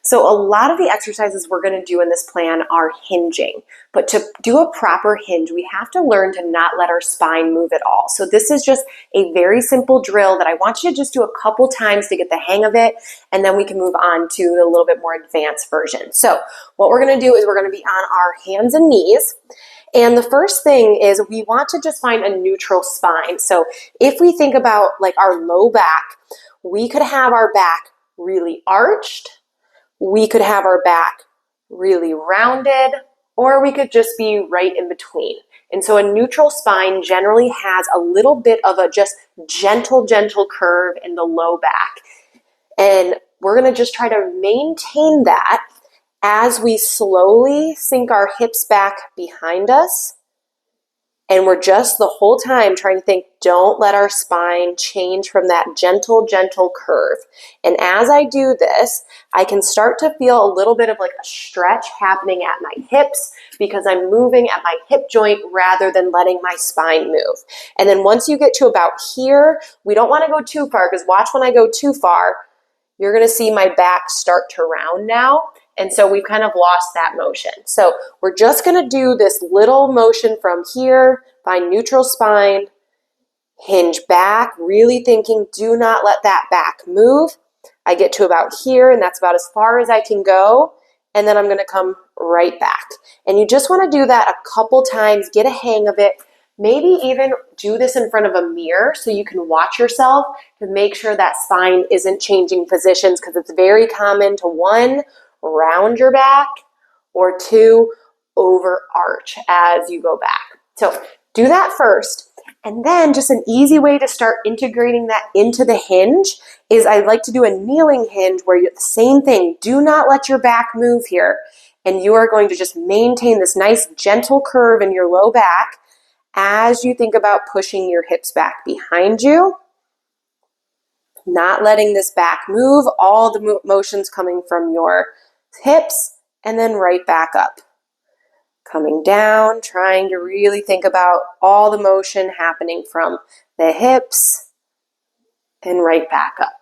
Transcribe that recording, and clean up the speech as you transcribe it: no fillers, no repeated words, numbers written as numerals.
So a lot of the exercises we're going to do in this plan are hinging, but to do a proper hinge, we have to learn to not let our spine move at all. So this is just a very simple drill that I want you to just do a couple times to get the hang of it, and then we can move on to the little bit more advanced version. So what we're going to do is we're going to be on our hands and knees. And the first thing is we want to just find a neutral spine. So if we think about like our low back, we could have our back really arched, we could have our back really rounded, or we could just be right in between. And so a neutral spine generally has a little bit of a just gentle curve in the low back. And we're going to just try to maintain that as we slowly sink our hips back behind us. And we're just the whole time trying to think, don't let our spine change from that gentle curve. And as I do this, I can start to feel a little bit of like a stretch happening at my hips because I'm moving at my hip joint rather than letting my spine move. And then once you get to about here, we don't want to go too far, because watch, when I go too far, you're going to see my back start to round now. And so we've kind of lost that motion. So we're just going to do this little motion from here, find neutral spine, hinge back, really thinking, do not let that back move. I get to about here, and that's about as far as I can go. And then I'm going to come right back. And you just want to do that a couple times, get a hang of it. Maybe even do this in front of a mirror so you can watch yourself to make sure that spine isn't changing positions, because it's very common to, one, round your back, or two, overarch as you go back. So do that first. And then just an easy way to start integrating that into the hinge is I like to do a kneeling hinge where you, the same thing, do not let your back move here. And you are going to just maintain this nice gentle curve in your low back as you think about pushing your hips back behind you. Not letting this back move, all the motions coming from your hips, and then right back up. Coming down, trying to really think about all the motion happening from the hips and right back up.